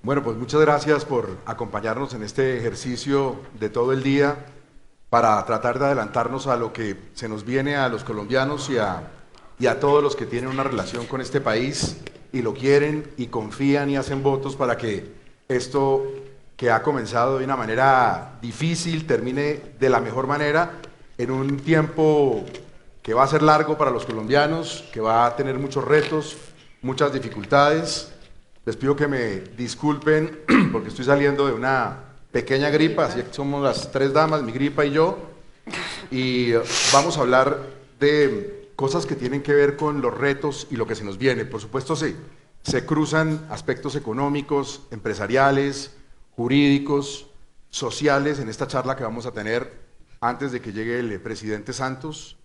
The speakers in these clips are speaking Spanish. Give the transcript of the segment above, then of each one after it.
Bueno, pues muchas gracias por acompañarnos en este ejercicio de todo el día para tratar de adelantarnos a lo que se nos viene a los colombianos y a todos los que tienen una relación con este país y lo quieren y confían y hacen votos para que esto que ha comenzado de una manera difícil termine de la mejor manera en un tiempo que va a ser largo para los colombianos, que va a tener muchos retos, muchas dificultades. Les pido que me disculpen porque estoy saliendo de una pequeña gripa, así que somos las tres damas, mi gripa y yo, y vamos a hablar de cosas que tienen que ver con los retos y lo que se nos viene. Por supuesto, se cruzan aspectos económicos, empresariales, jurídicos, sociales en esta charla que vamos a tener antes de que llegue el presidente Santos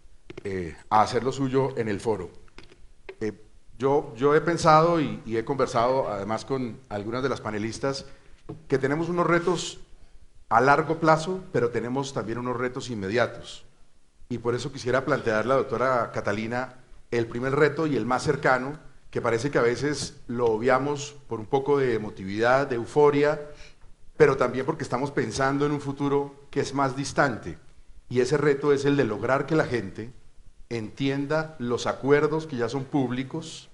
a hacer lo suyo en el foro. Yo he pensado y he conversado además con algunas de las panelistas que tenemos unos retos a largo plazo, pero tenemos también unos retos inmediatos. Y por eso quisiera plantearle a la doctora Catalina el primer reto y el más cercano, que parece que a veces lo obviamos por un poco de emotividad, de euforia, pero también porque estamos pensando en un futuro que es más distante. Y ese reto es el de lograr que la gente entienda los acuerdos que ya son públicos,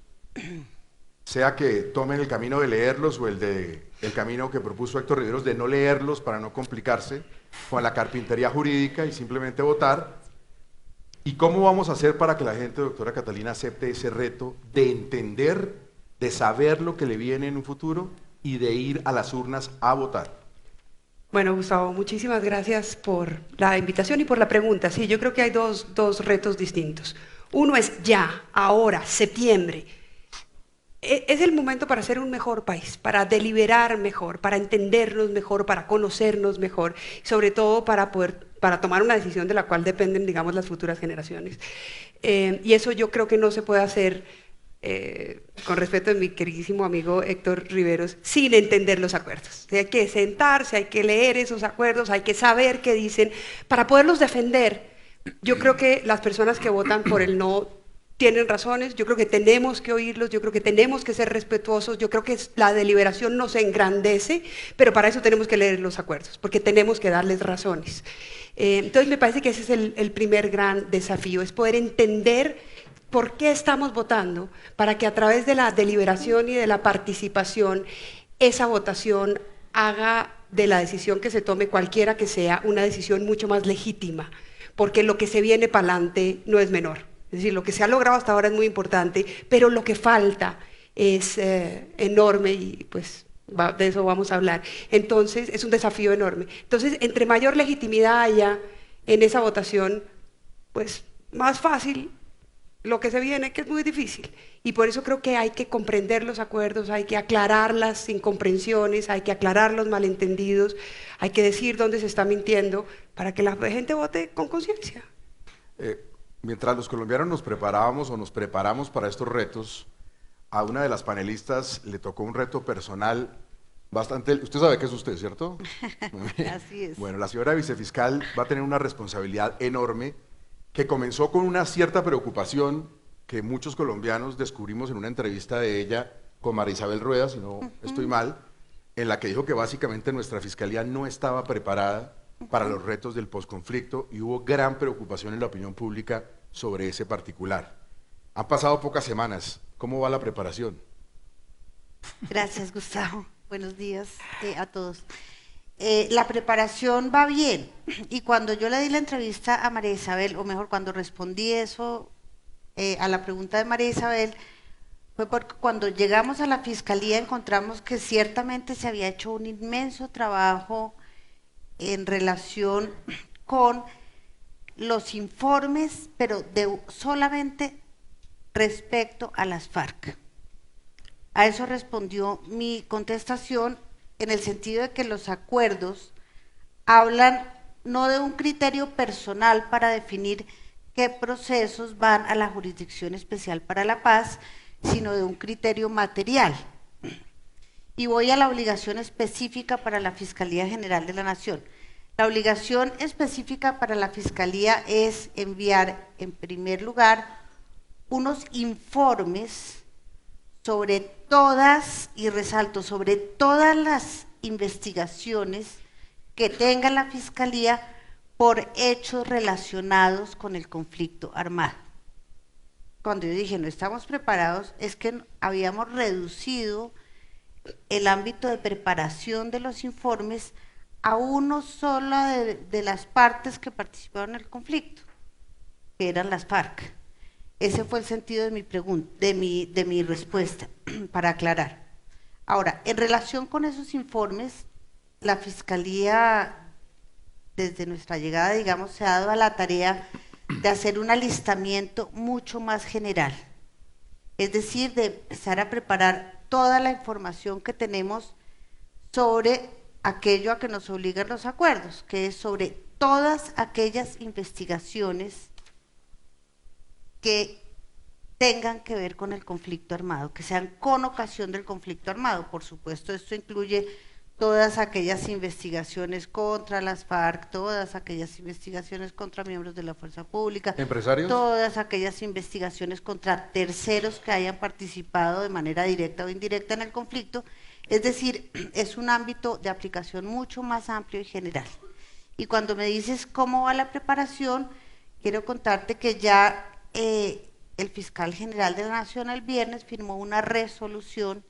sea que tomen el camino de leerlos o el camino que propuso Héctor Riveros de no leerlos para no complicarse con la carpintería jurídica y simplemente votar. ¿Y cómo vamos a hacer para que la gente, doctora Catalina, acepte ese reto de entender, de saber lo que le viene en un futuro y de ir a las urnas a votar? Bueno, Gustavo, muchísimas gracias por la invitación y por la pregunta. Sí, yo creo que hay dos retos distintos. Uno es ya, ahora, septiembre. Es el momento para ser un mejor país, para deliberar mejor, para entendernos mejor, para conocernos mejor, y sobre todo para tomar una decisión de la cual dependen, digamos, las futuras generaciones. Y eso yo creo que no se puede hacer, con respeto de mi queridísimo amigo Héctor Riveros, sin entender los acuerdos. O sea, hay que sentarse, hay que leer esos acuerdos, hay que saber qué dicen, para poderlos defender. Yo creo que las personas que votan por el no tienen razones, yo creo que tenemos que oírlos, yo creo que tenemos que ser respetuosos, yo creo que la deliberación nos engrandece, pero para eso tenemos que leer los acuerdos, porque tenemos que darles razones. Entonces me parece que ese es el primer gran desafío, es poder entender por qué estamos votando, para que a través de la deliberación y de la participación, esa votación haga de la decisión que se tome, cualquiera que sea, una decisión mucho más legítima, porque lo que se viene para adelante no es menor. Es decir, lo que se ha logrado hasta ahora es muy importante, pero lo que falta es enorme y pues de eso vamos a hablar. Entonces, es un desafío enorme. Entonces, entre mayor legitimidad haya en esa votación, pues más fácil lo que se viene, que es muy difícil. Y por eso creo que hay que comprender los acuerdos, hay que aclarar las incomprensiones, hay que aclarar los malentendidos, hay que decir dónde se está mintiendo para que la gente vote con conciencia. Mientras los colombianos nos preparábamos o nos preparamos para estos retos, a una de las panelistas le tocó un reto personal bastante... Usted sabe que es usted, ¿cierto? Así es. Bueno, la señora vicefiscal va a tener una responsabilidad enorme que comenzó con una cierta preocupación que muchos colombianos descubrimos en una entrevista de ella con María Isabel Rueda, si no estoy mal, en la que dijo que básicamente nuestra fiscalía no estaba preparada para los retos del posconflicto y hubo gran preocupación en la opinión pública sobre ese particular. Han pasado pocas semanas. ¿Cómo va la preparación? Gracias, Gustavo. Buenos días a todos. La preparación va bien y cuando yo le di la entrevista a María Isabel, o mejor, cuando respondí eso a la pregunta de María Isabel, fue porque cuando llegamos a la Fiscalía encontramos que ciertamente se había hecho un inmenso trabajo en relación con los informes, pero solamente respecto a las FARC. A eso respondió mi contestación en el sentido de que los acuerdos hablan no de un criterio personal para definir qué procesos van a la Jurisdicción Especial para la Paz, sino de un criterio material. Y voy a la obligación específica para la Fiscalía General de la Nación. La obligación específica para la Fiscalía es enviar, en primer lugar, unos informes sobre todas, y resalto, sobre todas las investigaciones que tenga la Fiscalía por hechos relacionados con el conflicto armado. Cuando yo dije no estamos preparados, es que habíamos reducido el ámbito de preparación de los informes a uno solo de las partes que participaron en el conflicto, que eran las FARC. Ese fue el sentido de mi pregunta, de mi respuesta, para aclarar. Ahora, en relación con esos informes, la Fiscalía, desde nuestra llegada, digamos, se ha dado a la tarea de hacer un alistamiento mucho más general, es decir, de empezar a preparar toda la información que tenemos sobre aquello a que nos obligan los acuerdos, que es sobre todas aquellas investigaciones que tengan que ver con el conflicto armado, que sean con ocasión del conflicto armado. Por supuesto, esto incluye todas aquellas investigaciones contra las FARC, todas aquellas investigaciones contra miembros de la fuerza pública, ¿empresarios? Todas aquellas investigaciones contra terceros que hayan participado de manera directa o indirecta en el conflicto. Es decir, es un ámbito de aplicación mucho más amplio y general. Y cuando me dices cómo va la preparación, quiero contarte que ya el fiscal general de la Nación el viernes firmó una resolución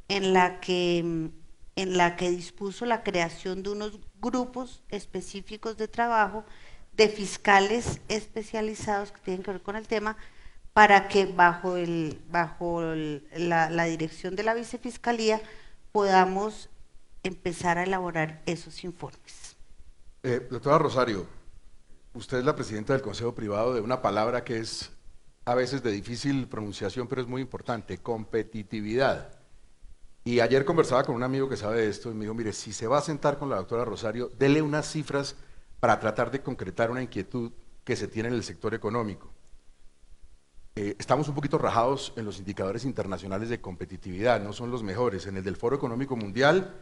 en la que dispuso la creación de unos grupos específicos de trabajo de fiscales especializados que tienen que ver con el tema, para que bajo la dirección de la vicefiscalía podamos empezar a elaborar esos informes. Doctora Rosario, usted es la presidenta del Consejo Privado de una palabra que es a veces de difícil pronunciación, pero es muy importante: competitividad. Y ayer conversaba con un amigo que sabe de esto y me dijo, mire, si se va a sentar con la doctora Rosario, dele unas cifras para tratar de concretar una inquietud que se tiene en el sector económico. Estamos un poquito rajados en los indicadores internacionales de competitividad, no son los mejores. En el del Foro Económico Mundial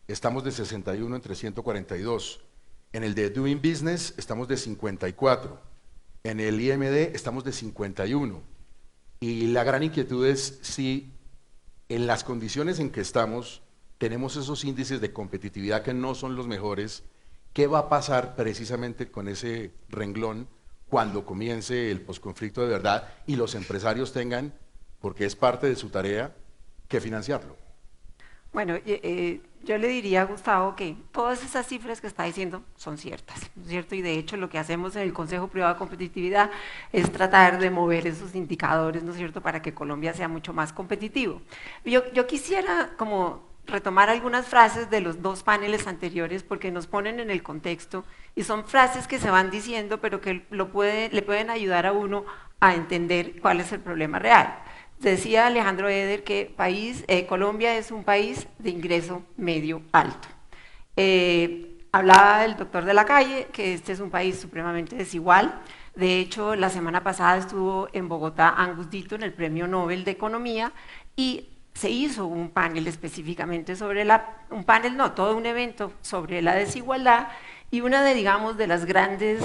estamos de 61 entre 142. En el de Doing Business estamos de 54. En el IMD estamos de 51. Y la gran inquietud es si en las condiciones en que estamos, tenemos esos índices de competitividad que no son los mejores. ¿Qué va a pasar precisamente con ese renglón cuando comience el posconflicto de verdad y los empresarios tengan, porque es parte de su tarea, que financiarlo? Bueno, yo le diría a Gustavo que todas esas cifras que está diciendo son ciertas, ¿no es cierto? Y de hecho lo que hacemos en el Consejo Privado de Competitividad es tratar de mover esos indicadores, ¿no es cierto?, para que Colombia sea mucho más competitivo. Yo quisiera como retomar algunas frases de los dos paneles anteriores porque nos ponen en el contexto y son frases que se van diciendo pero que le pueden ayudar a uno a entender cuál es el problema real. Decía Alejandro Eder que Colombia es un país de ingreso medio alto. Hablaba el doctor de la Calle que este es un país supremamente desigual. De hecho, la semana pasada estuvo en Bogotá Angus Deaton, el Premio Nobel de Economía, y se hizo un panel específicamente sobre todo un evento sobre la desigualdad. Y una de las grandes,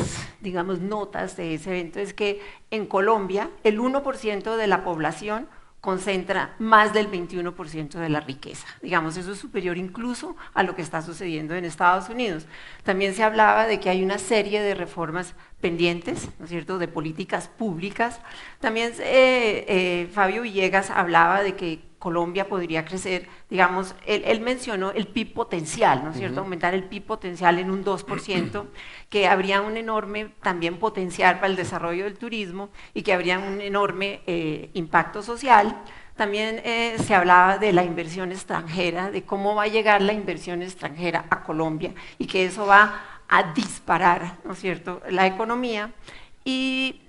notas de ese evento es que en Colombia el 1% de la población concentra más del 21% de la riqueza. Eso es superior incluso a lo que está sucediendo en Estados Unidos. También se hablaba de que hay una serie de reformas pendientes, ¿no es cierto?, de políticas públicas. También Fabio Villegas hablaba de que Colombia podría crecer, él mencionó el PIB potencial, ¿no es cierto?, aumentar el PIB potencial en un 2%, que habría un enorme también potencial para el desarrollo del turismo y que habría un enorme impacto social. También se hablaba de la inversión extranjera, de cómo va a llegar la inversión extranjera a Colombia y que eso va a disparar, ¿no es cierto?, la economía. Y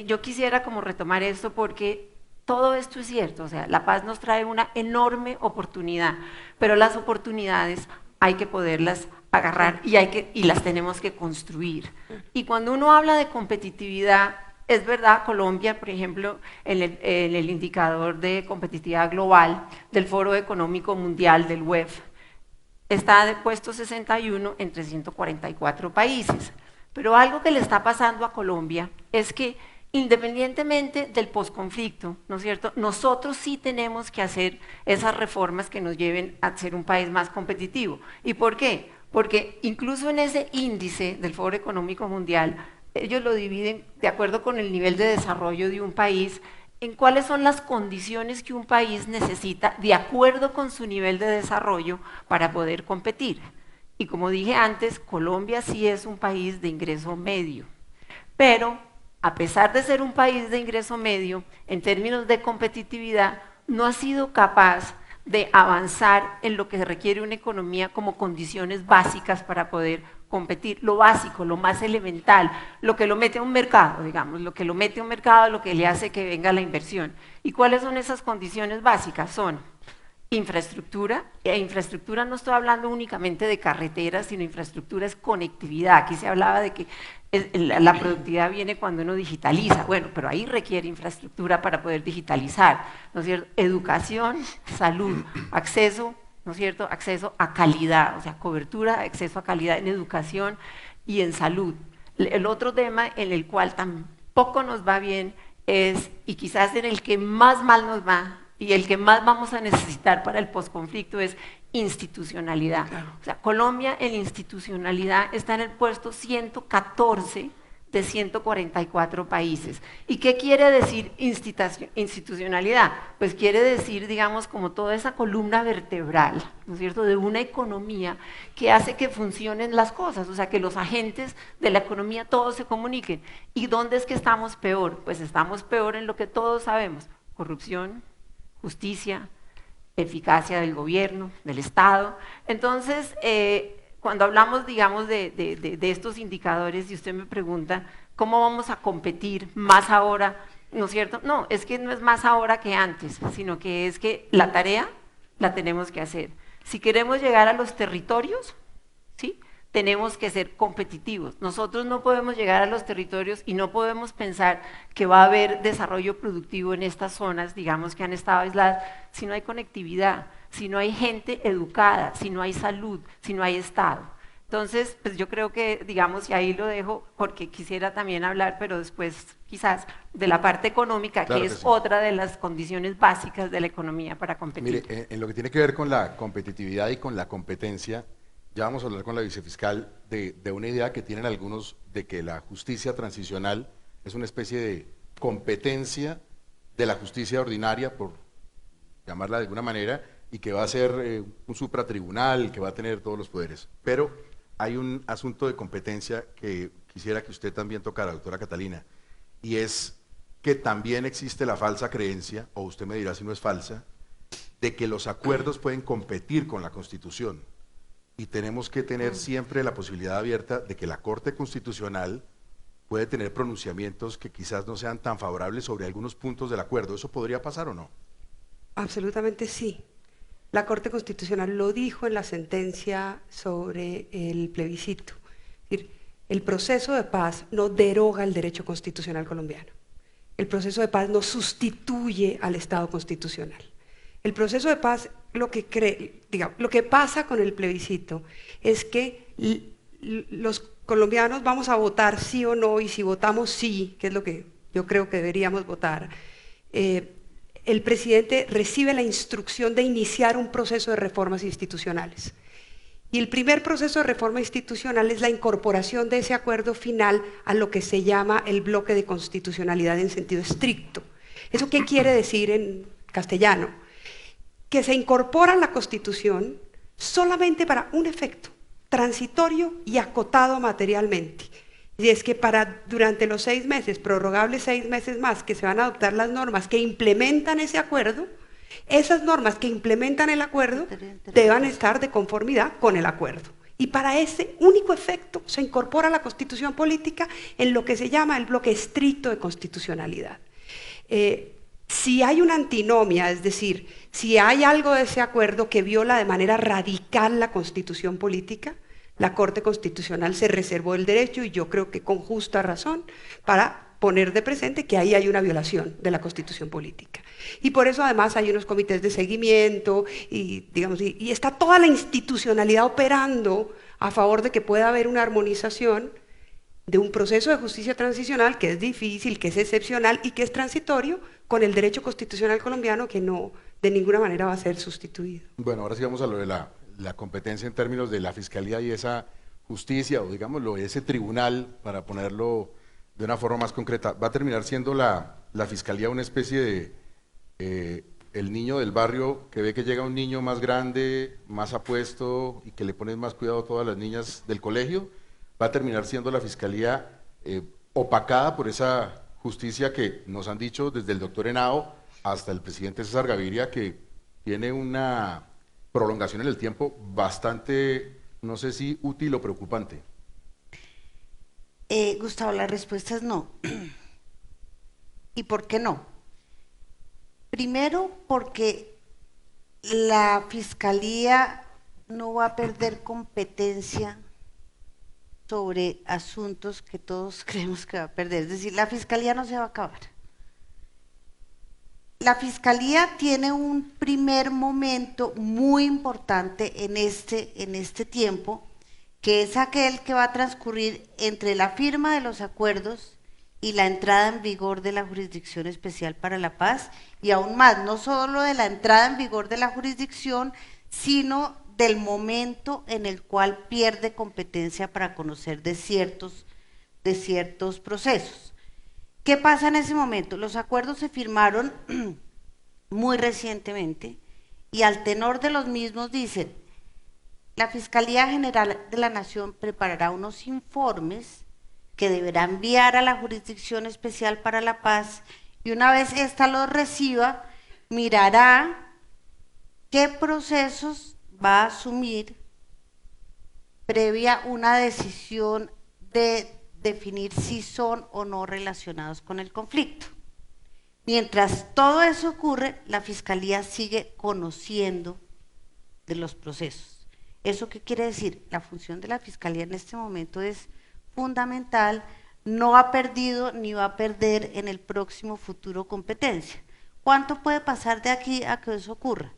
yo quisiera como retomar esto porque todo esto es cierto, o sea, la paz nos trae una enorme oportunidad, pero las oportunidades hay que poderlas agarrar y las tenemos que construir. Y cuando uno habla de competitividad, es verdad, Colombia, por ejemplo, en el indicador de competitividad global del Foro Económico Mundial, del WEF, está de puesto 61 entre 144 países. Pero algo que le está pasando a Colombia es que independientemente del posconflicto, ¿no es cierto? Nosotros sí tenemos que hacer esas reformas que nos lleven a ser un país más competitivo. ¿Y por qué? Porque incluso en ese índice del Foro Económico Mundial, ellos lo dividen de acuerdo con el nivel de desarrollo de un país, en cuáles son las condiciones que un país necesita de acuerdo con su nivel de desarrollo para poder competir. Y como dije antes, Colombia sí es un país de ingreso medio, pero a pesar de ser un país de ingreso medio, en términos de competitividad, no ha sido capaz de avanzar en lo que requiere una economía como condiciones básicas para poder competir, lo básico, lo más elemental, lo que lo mete a un mercado, digamos, lo que lo mete a un mercado, lo que le hace que venga la inversión. ¿Y cuáles son esas condiciones básicas? Son infraestructura, e infraestructura no estoy hablando únicamente de carreteras, sino infraestructura es conectividad. Aquí se hablaba de que la productividad viene cuando uno digitaliza, bueno, pero ahí requiere infraestructura para poder digitalizar, ¿no es cierto? Educación, salud, acceso, ¿no es cierto? Acceso a calidad, o sea, cobertura, acceso a calidad en educación y en salud. El otro tema en el cual tampoco nos va bien es, y quizás en el que más mal nos va, y el que más vamos a necesitar para el posconflicto es institucionalidad. Claro. O sea, Colombia en institucionalidad está en el puesto 114 de 144 países. ¿Y qué quiere decir institucionalidad? Pues quiere decir, digamos, como toda esa columna vertebral, ¿no es cierto?, de una economía que hace que funcionen las cosas, o sea, que los agentes de la economía todos se comuniquen. ¿Y dónde es que estamos peor? Pues estamos peor en lo que todos sabemos: corrupción, justicia, eficacia del gobierno, del Estado. Entonces, cuando hablamos, digamos, de estos indicadores, y usted me pregunta, ¿cómo vamos a competir más ahora? ¿No es cierto? No, es que no es más ahora que antes, sino que es que la tarea la tenemos que hacer. Si queremos llegar a los territorios, ¿sí?, tenemos que ser competitivos. Nosotros no podemos llegar a los territorios y no podemos pensar que va a haber desarrollo productivo en estas zonas, digamos, que han estado aisladas, si no hay conectividad, si no hay gente educada, si no hay salud, si no hay Estado. Entonces, pues yo creo que, digamos, y ahí lo dejo porque quisiera también hablar, pero después quizás, de la parte económica, claro, que es otra de las condiciones básicas de la economía para competir. Mire, en lo que tiene que ver con la competitividad y con la competencia, ya vamos a hablar con la vicefiscal de una idea que tienen algunos de que la justicia transicional es una especie de competencia de la justicia ordinaria, por llamarla de alguna manera, y que va a ser un supratribunal, que va a tener todos los poderes. Pero hay un asunto de competencia que quisiera que usted también tocara, doctora Catalina, y es que también existe la falsa creencia, o usted me dirá si no es falsa, de que los acuerdos pueden competir con la Constitución. Y tenemos que tener siempre la posibilidad abierta de que la Corte Constitucional puede tener pronunciamientos que quizás no sean tan favorables sobre algunos puntos del acuerdo. ¿Eso podría pasar o no? Absolutamente sí. La Corte Constitucional lo dijo en la sentencia sobre el plebiscito. Es decir, el proceso de paz no deroga el derecho constitucional colombiano. El proceso de paz no sustituye al Estado constitucional. El proceso de paz, lo que pasa con el plebiscito es que los colombianos vamos a votar sí o no, y si votamos sí, que es lo que yo creo que deberíamos votar, el presidente recibe la instrucción de iniciar un proceso de reformas institucionales. Y el primer proceso de reforma institucional es la incorporación de ese acuerdo final a lo que se llama el bloque de constitucionalidad en sentido estricto. ¿Eso qué quiere decir en castellano? Que se incorpora a la Constitución solamente para un efecto, transitorio y acotado materialmente. Y es que durante los 6 meses, prorrogables 6 meses más, que se van a adoptar las normas que implementan ese acuerdo, esas normas que implementan el acuerdo deban estar de conformidad con el acuerdo. Y para ese único efecto se incorpora la Constitución política en lo que se llama el bloque estricto de constitucionalidad. Si hay una antinomia, es decir, si hay algo de ese acuerdo que viola de manera radical la Constitución política, la Corte Constitucional se reservó el derecho, y yo creo que con justa razón, para poner de presente que ahí hay una violación de la Constitución política. Y por eso además hay unos comités de seguimiento y está toda la institucionalidad operando a favor de que pueda haber una armonización de un proceso de justicia transicional que es difícil, que es excepcional y que es transitorio con el derecho constitucional colombiano que no de ninguna manera va a ser sustituido. Bueno, ahora sí vamos a lo de la competencia en términos de la fiscalía y esa justicia, o digámoslo, ese tribunal, para ponerlo de una forma más concreta. ¿Va a terminar siendo la fiscalía una especie de el niño del barrio que ve que llega un niño más grande, más apuesto y que le ponen más cuidado a todas las niñas del colegio? ¿Va a terminar siendo la fiscalía opacada por esa justicia que nos han dicho desde el doctor Henao hasta el presidente César Gaviria, que tiene una prolongación en el tiempo bastante, no sé si útil o preocupante? Gustavo, la respuesta es no. ¿Y por qué no? Primero, porque la fiscalía no va a perder competencia sobre asuntos que todos creemos que va a perder. Es decir, la fiscalía no se va a acabar. La fiscalía tiene un primer momento muy importante en este tiempo, que es aquel que va a transcurrir entre la firma de los acuerdos y la entrada en vigor de la Jurisdicción Especial para la Paz, y aún más, no solo de la entrada en vigor de la jurisdicción, sino del momento en el cual pierde competencia para conocer de ciertos procesos. ¿Qué pasa en ese momento? Los acuerdos se firmaron muy recientemente y al tenor de los mismos dicen: la Fiscalía General de la Nación preparará unos informes que deberá enviar a la Jurisdicción Especial para la Paz, y una vez ésta los reciba, mirará qué procesos va a asumir previa una decisión de definir si son o no relacionados con el conflicto. Mientras todo eso ocurre, la Fiscalía sigue conociendo de los procesos. ¿Eso qué quiere decir? La función de la Fiscalía en este momento es fundamental, no ha perdido ni va a perder en el próximo futuro competencia. ¿Cuánto puede pasar de aquí a que eso ocurra?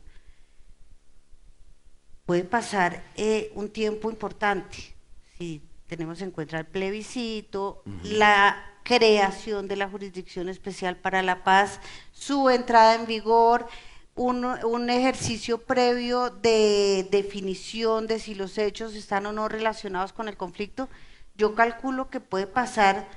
Puede pasar un tiempo importante, si tenemos en cuenta el plebiscito, la creación de la Jurisdicción Especial para la Paz, su entrada en vigor, un ejercicio previo de definición de si los hechos están o no relacionados con el conflicto. Yo calculo que puede pasar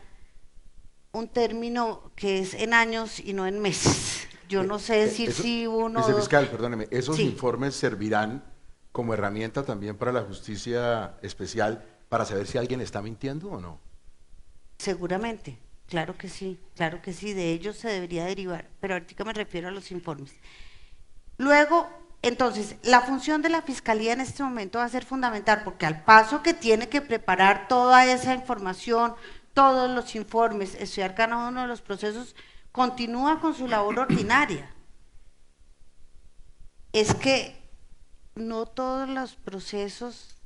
un término que es en años y no en meses. Yo no sé decir si uno... Vicefiscal, perdóneme, ¿esos Sí. informes servirán como herramienta también para la justicia especial para saber si alguien está mintiendo o no? Seguramente, claro que sí, de ellos se debería derivar, pero ahorita me refiero a los informes. Luego, entonces, la función de la Fiscalía en este momento va a ser fundamental, porque al paso que tiene que preparar toda esa información, todos los informes, estudiar cada uno de los procesos, continúa con su labor ordinaria. Es que no todos los procesos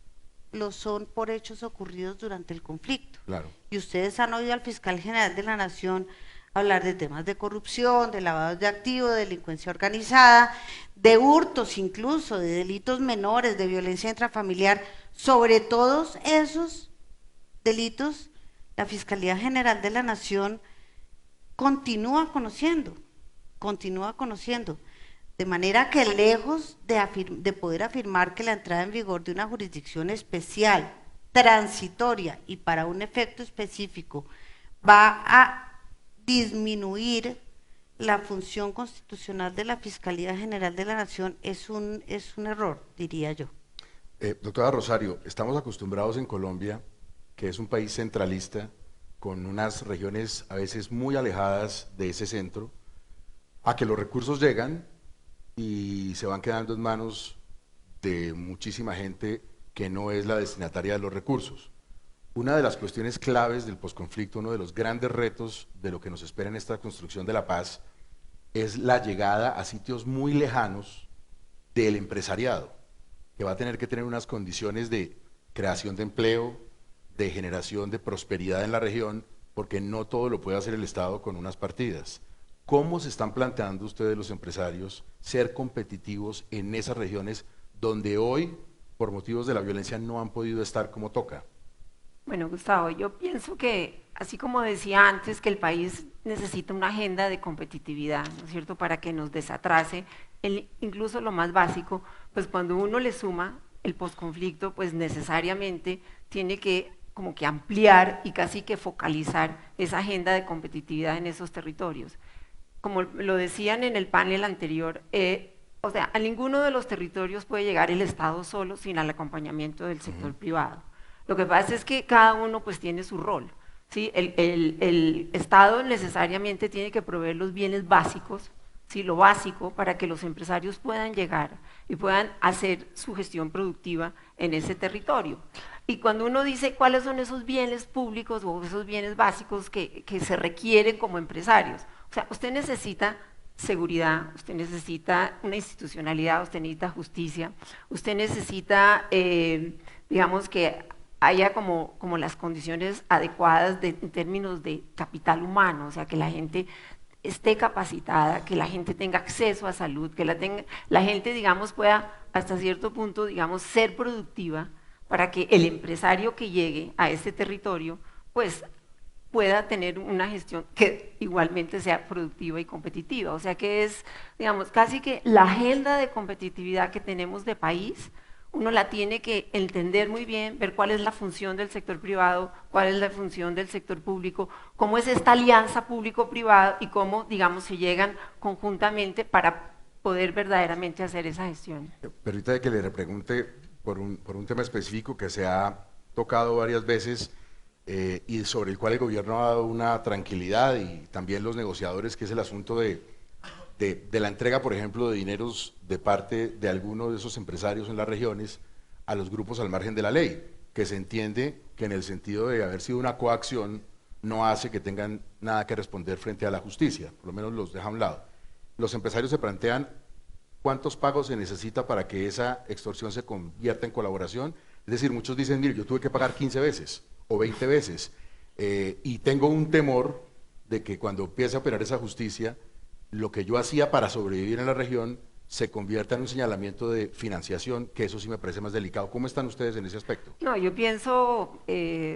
lo son por hechos ocurridos durante el conflicto. Claro. Y ustedes han oído al fiscal general de la Nación hablar de temas de corrupción, de lavados de activos, de delincuencia organizada, de hurtos incluso, de delitos menores, de violencia intrafamiliar. Sobre todos esos delitos, la Fiscalía General de la Nación continúa conociendo, de manera que lejos de poder afirmar que la entrada en vigor de una jurisdicción especial, transitoria y para un efecto específico va a disminuir la función constitucional de la Fiscalía General de la Nación, es un error, diría yo. Doctora Rosario, estamos acostumbrados en Colombia, que es un país centralista, con unas regiones a veces muy alejadas de ese centro, a que los recursos llegan y se van quedando en manos de muchísima gente que no es la destinataria de los recursos. Una de las cuestiones claves del posconflicto, uno de los grandes retos de lo que nos espera en esta construcción de la paz, es la llegada a sitios muy lejanos del empresariado, que va a tener que tener unas condiciones de creación de empleo, de generación de prosperidad en la región, porque no todo lo puede hacer el Estado con unas partidas. ¿Cómo se están planteando ustedes los empresarios ser competitivos en esas regiones donde hoy, por motivos de la violencia, no han podido estar como toca? Bueno, Gustavo, yo pienso que, así como decía antes, que el país necesita una agenda de competitividad, ¿no es cierto?, para que nos desatrase, incluso lo más básico, pues cuando uno le suma el posconflicto, pues necesariamente tiene que como que ampliar y casi que focalizar esa agenda de competitividad en esos territorios. Como lo decían en el panel anterior, o sea, a ninguno de los territorios puede llegar el Estado solo sin el acompañamiento del sector privado. Lo que pasa es que cada uno pues tiene su rol, ¿sí? El Estado necesariamente tiene que proveer los bienes básicos, ¿sí? Lo básico para que los empresarios puedan llegar y puedan hacer su gestión productiva en ese territorio. Y cuando uno dice cuáles son esos bienes públicos o esos bienes básicos que se requieren como empresarios, o sea, usted necesita seguridad, usted necesita una institucionalidad, usted necesita justicia, usted necesita, digamos que haya como las condiciones adecuadas en términos de capital humano, o sea, que la gente esté capacitada, que la gente tenga acceso a salud, que la gente, digamos, pueda hasta cierto punto, digamos, ser productiva para que el empresario que llegue a este territorio, pues pueda tener una gestión que igualmente sea productiva y competitiva. O sea que es, digamos, casi que la agenda de competitividad que tenemos de país, uno la tiene que entender muy bien, ver cuál es la función del sector privado, cuál es la función del sector público, cómo es esta alianza público-privado y cómo, digamos, se llegan conjuntamente para poder verdaderamente hacer esa gestión. Permítame que le repregunte por un tema específico que se ha tocado varias veces y sobre el cual el gobierno ha dado una tranquilidad y también los negociadores, que es el asunto de la entrega, por ejemplo, de dineros de parte de algunos de esos empresarios en las regiones a los grupos al margen de la ley, que se entiende que en el sentido de haber sido una coacción no hace que tengan nada que responder frente a la justicia, por lo menos los deja a un lado. Los empresarios se plantean cuántos pagos se necesita para que esa extorsión se convierta en colaboración. Es decir, muchos dicen, mire, yo tuve que pagar 15 veces o 20 veces y tengo un temor de que cuando empiece a operar esa justicia, lo que yo hacía para sobrevivir en la región se convierta en un señalamiento de financiación, que eso sí me parece más delicado. ¿Cómo están ustedes en ese aspecto? No, yo pienso,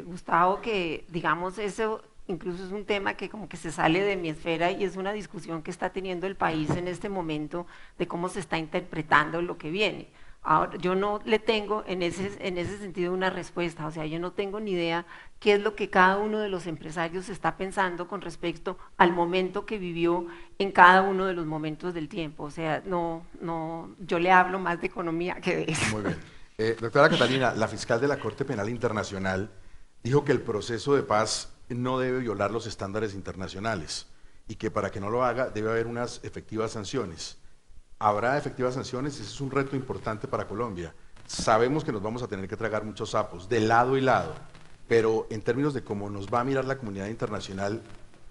Gustavo, que digamos eso incluso es un tema que como que se sale de mi esfera y es una discusión que está teniendo el país en este momento de cómo se está interpretando lo que viene. Ahora, yo no le tengo en ese sentido una respuesta, o sea, yo no tengo ni idea qué es lo que cada uno de los empresarios está pensando con respecto al momento que vivió en cada uno de los momentos del tiempo, o sea, yo le hablo más de economía que de eso. Muy bien. Doctora Catalina, la fiscal de la Corte Penal Internacional dijo que el proceso de paz no debe violar los estándares internacionales y que para que no lo haga debe haber unas efectivas sanciones. ¿Habrá efectivas sanciones? Ese es un reto importante para Colombia. Sabemos que nos vamos a tener que tragar muchos sapos, de lado y lado, pero en términos de cómo nos va a mirar la comunidad internacional,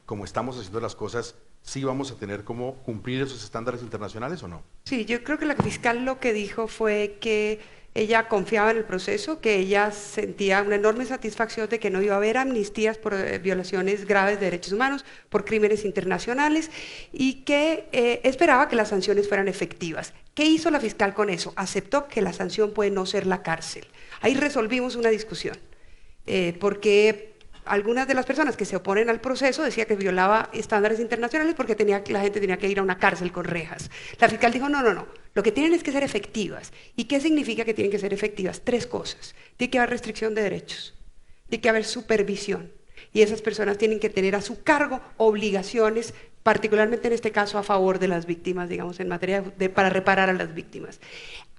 como estamos haciendo las cosas, ¿sí vamos a tener cómo cumplir esos estándares internacionales o no? Sí, yo creo que la fiscal lo que dijo fue que ella confiaba en el proceso, que ella sentía una enorme satisfacción de que no iba a haber amnistías por violaciones graves de derechos humanos, por crímenes internacionales y que esperaba que las sanciones fueran efectivas. ¿Qué hizo la fiscal con eso? Aceptó que la sanción puede no ser la cárcel. Ahí resolvimos una discusión, porque algunas de las personas que se oponen al proceso decía que violaba estándares internacionales porque la gente tenía que ir a una cárcel con rejas. La fiscal dijo, no, lo que tienen es que ser efectivas. ¿Y qué significa que tienen que ser efectivas? Tres cosas. Tiene que haber restricción de derechos, tiene que haber supervisión, y esas personas tienen que tener a su cargo obligaciones, particularmente en este caso a favor de las víctimas, digamos, en materia para reparar a las víctimas.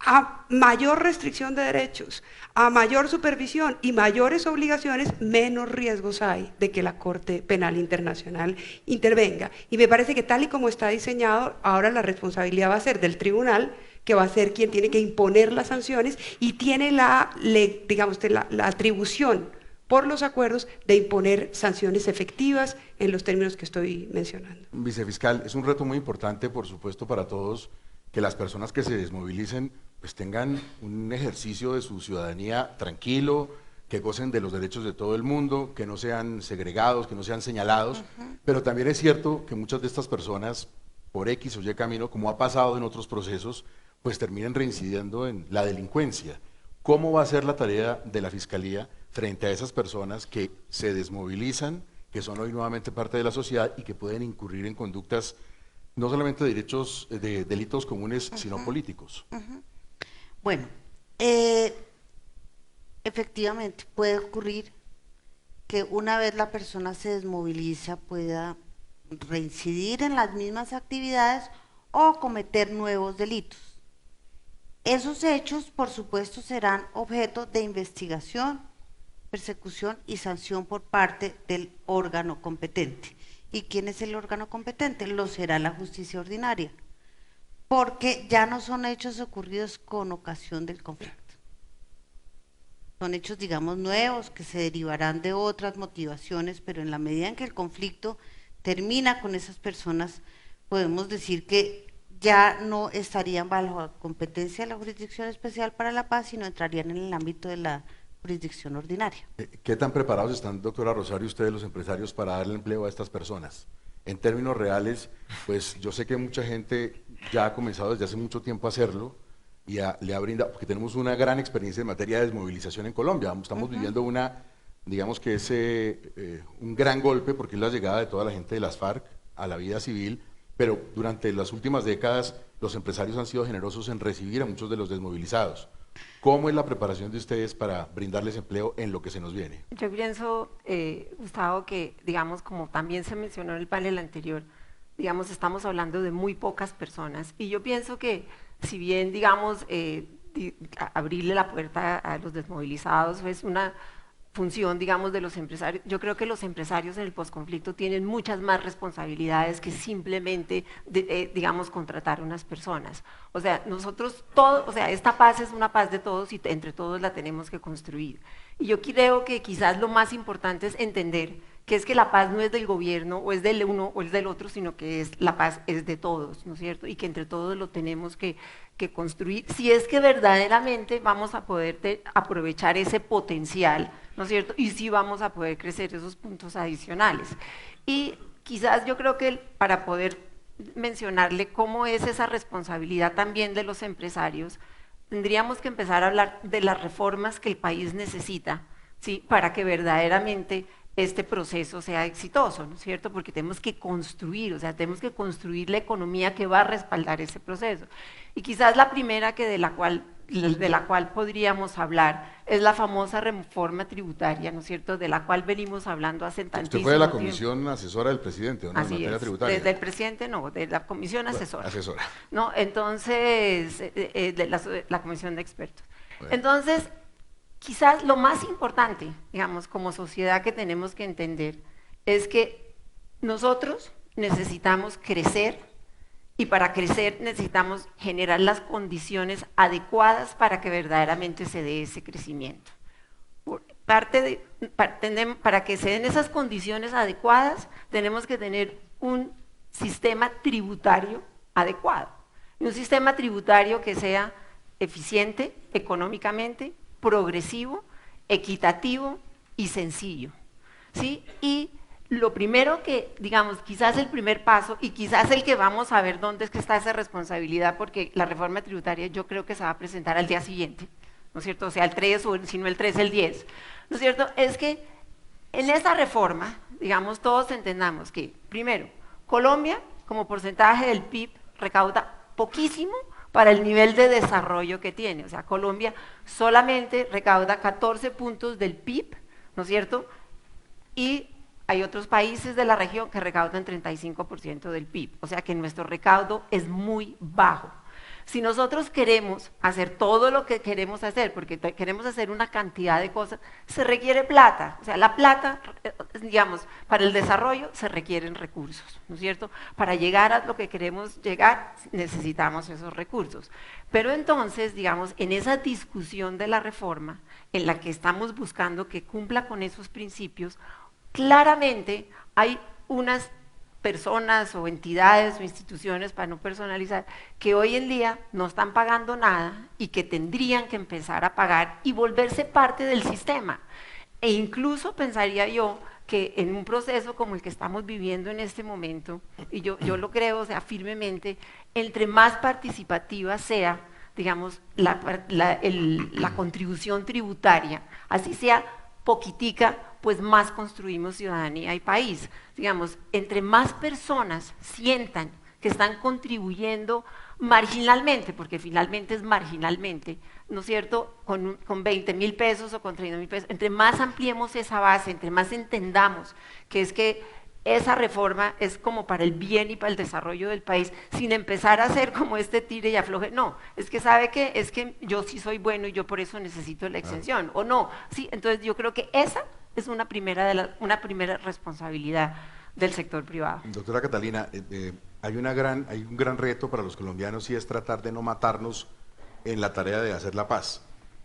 A mayor restricción de derechos, a mayor supervisión y mayores obligaciones, menos riesgos hay de que la Corte Penal Internacional intervenga. Y me parece que tal y como está diseñado, ahora la responsabilidad va a ser del tribunal, que va a ser quien tiene que imponer las sanciones y tiene la atribución por los acuerdos de imponer sanciones efectivas en los términos que estoy mencionando. Vicefiscal, es un reto muy importante, por supuesto, para todos, que las personas que se desmovilicen pues tengan un ejercicio de su ciudadanía tranquilo, que gocen de los derechos de todo el mundo, que no sean segregados, que no sean señalados, pero también es cierto que muchas de estas personas, por X o Y camino, como ha pasado en otros procesos, pues terminan reincidiendo en la delincuencia. ¿Cómo va a ser la tarea de la Fiscalía frente a esas personas que se desmovilizan, que son hoy nuevamente parte de la sociedad y que pueden incurrir en conductas no solamente de delitos comunes, sino políticos? Bueno, efectivamente puede ocurrir que una vez la persona se desmoviliza pueda reincidir en las mismas actividades o cometer nuevos delitos. Esos hechos, por supuesto, serán objeto de investigación, persecución y sanción por parte del órgano competente. ¿Y quién es el órgano competente? Lo será la justicia ordinaria, porque ya no son hechos ocurridos con ocasión del conflicto. Son hechos, digamos, nuevos que se derivarán de otras motivaciones, pero en la medida en que el conflicto termina con esas personas, podemos decir que ya no estarían bajo la competencia de la Jurisdicción Especial para la Paz, sino entrarían en el ámbito de la jurisdicción ordinaria. ¿Qué tan preparados están, doctora Rosario, ustedes los empresarios para darle empleo a estas personas? En términos reales, pues yo sé que mucha gente ya ha comenzado desde hace mucho tiempo a hacerlo y le ha brindado, porque tenemos una gran experiencia en materia de desmovilización en Colombia. Estamos viviendo digamos que es un gran golpe porque es la llegada de toda la gente de las FARC a la vida civil, pero durante las últimas décadas los empresarios han sido generosos en recibir a muchos de los desmovilizados. ¿Cómo es la preparación de ustedes para brindarles empleo en lo que se nos viene? Yo pienso, Gustavo, que digamos, como también se mencionó en el panel anterior, digamos, estamos hablando de muy pocas personas, y yo pienso que si bien, digamos, abrirle la puerta a los desmovilizados es una función, digamos, de los empresarios, yo creo que los empresarios en el posconflicto tienen muchas más responsabilidades que simplemente, digamos, contratar unas personas. O sea, nosotros todos, o sea, esta paz es una paz de todos y entre todos la tenemos que construir. Y yo creo que quizás lo más importante es entender que es que la paz no es del gobierno o es del uno o es del otro, sino que la paz es de todos, ¿no es cierto? Y que entre todos lo tenemos que construir, si es que verdaderamente vamos a poder aprovechar ese potencial, ¿no es cierto? Y sí vamos a poder crecer esos puntos adicionales. Y quizás yo creo que para poder mencionarle cómo es esa responsabilidad también de los empresarios, tendríamos que empezar a hablar de las reformas que el país necesita, ¿sí? Para que verdaderamente este proceso sea exitoso, ¿no es cierto? Porque tenemos que construir, o sea, tenemos que construir la economía que va a respaldar ese proceso. Y quizás la primera de la cual podríamos hablar es la famosa reforma tributaria, ¿no es cierto?, de la cual venimos hablando hace tantísimo tiempo. Usted fue de la comisión asesora del presidente, ¿o no? Así en materia es, tributaria. desde el presidente no, de la comisión asesora. Asesora. No, entonces, de la comisión de expertos. Bueno. Entonces, quizás lo más importante, digamos, como sociedad que tenemos que entender es que nosotros necesitamos crecer y para crecer necesitamos generar las condiciones adecuadas para que verdaderamente se dé ese crecimiento. Para que se den esas condiciones adecuadas tenemos que tener un sistema tributario adecuado, y un sistema tributario que sea eficiente económicamente, progresivo, equitativo y sencillo, ¿sí? Y lo primero que, digamos, quizás el primer paso y quizás el que vamos a ver dónde es que está esa responsabilidad, porque la reforma tributaria yo creo que se va a presentar al día siguiente, ¿no es cierto? O sea, el 3 o si no el 3, el 10, ¿no es cierto? Es que en esta reforma, digamos, todos entendamos que, primero, Colombia como porcentaje del PIB recauda poquísimo para el nivel de desarrollo que tiene. O sea, Colombia solamente recauda 14 puntos del PIB, ¿no es cierto? Y hay otros países de la región que recaudan 35% del PIB. O sea que nuestro recaudo es muy bajo. Si nosotros queremos hacer todo lo que queremos hacer, porque queremos hacer una cantidad de cosas, se requiere plata. O sea, la plata, digamos, para el desarrollo se requieren recursos, ¿no es cierto? Para llegar a lo que queremos llegar, necesitamos esos recursos. Pero entonces, digamos, en esa discusión de la reforma, en la que estamos buscando que cumpla con esos principios, claramente hay unas personas o entidades o instituciones, para no personalizar, que hoy en día no están pagando nada y que tendrían que empezar a pagar y volverse parte del sistema. E incluso pensaría yo que en un proceso como el que estamos viviendo en este momento, y yo lo creo, o sea, firmemente, entre más participativa sea, digamos, la contribución tributaria, así sea poquitica, pues más construimos ciudadanía y país. Digamos, entre más personas sientan que están contribuyendo marginalmente, porque finalmente es marginalmente, ¿no es cierto?, con 20.000 pesos o con 30.000 pesos, entre más ampliemos esa base, entre más entendamos que es que esa reforma es como para el bien y para el desarrollo del país, sin empezar a hacer como este tire y afloje, no, es que sabe que es que yo sí soy bueno y yo por eso necesito la exención, o no, sí, entonces yo creo que esa es una primera responsabilidad del sector privado. Doctora Catalina, hay un gran reto para los colombianos y es tratar de no matarnos en la tarea de hacer la paz.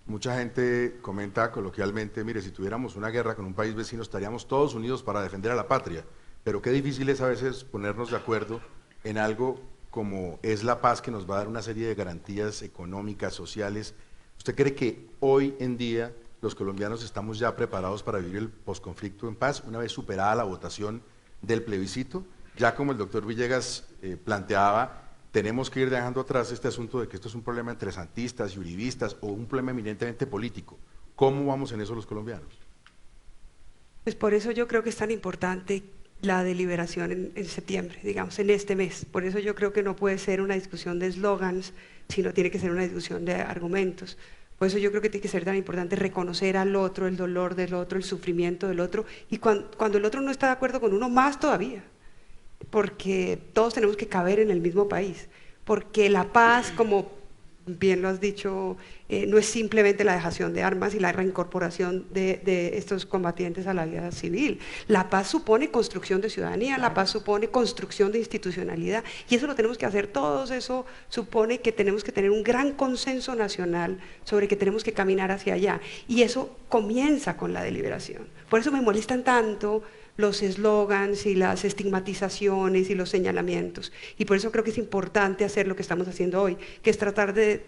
Mucha gente comenta coloquialmente, mire, si tuviéramos una guerra con un país vecino estaríamos todos unidos para defender a la patria, pero qué difícil es a veces ponernos de acuerdo en algo como es la paz, que nos va a dar una serie de garantías económicas, sociales. ¿Usted cree que hoy en día los colombianos estamos ya preparados para vivir el posconflicto en paz, una vez superada la votación del plebiscito? Ya como el doctor Villegas planteaba, tenemos que ir dejando atrás este asunto de que esto es un problema entre santistas y uribistas o un problema eminentemente político. ¿Cómo vamos en eso los colombianos? Pues por eso yo creo que es tan importante la deliberación en septiembre, digamos, en este mes. Por eso yo creo que no puede ser una discusión de eslogans, sino tiene que ser una discusión de argumentos. Por eso yo creo que tiene que ser tan importante reconocer al otro, el dolor del otro, el sufrimiento del otro, y cuando el otro no está de acuerdo con uno, más todavía, porque todos tenemos que caber en el mismo país, porque la paz, como bien lo has dicho, no es simplemente la dejación de armas y la reincorporación de estos combatientes a la vida civil. La paz supone construcción de ciudadanía, la paz supone construcción de institucionalidad, y eso lo tenemos que hacer todos. Eso supone que tenemos que tener un gran consenso nacional sobre que tenemos que caminar hacia allá, y eso comienza con la deliberación. Por eso me molestan tanto los eslogans y las estigmatizaciones y los señalamientos, y por eso creo que es importante hacer lo que estamos haciendo hoy, que es tratar de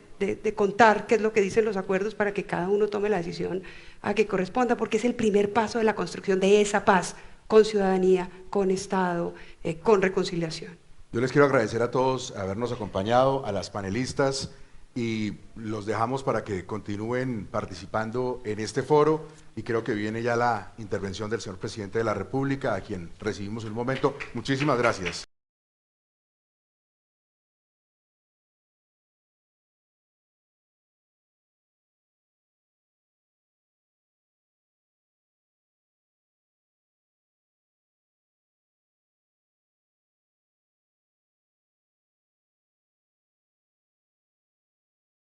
contar qué es lo que dicen los acuerdos para que cada uno tome la decisión a que corresponda, porque es el primer paso de la construcción de esa paz, con ciudadanía, con Estado, con reconciliación. Yo les quiero agradecer a todos habernos acompañado, a las panelistas, y los dejamos para que continúen participando en este foro, y creo que viene ya la intervención del señor Presidente de la República, a quien recibimos en un momento. Muchísimas gracias.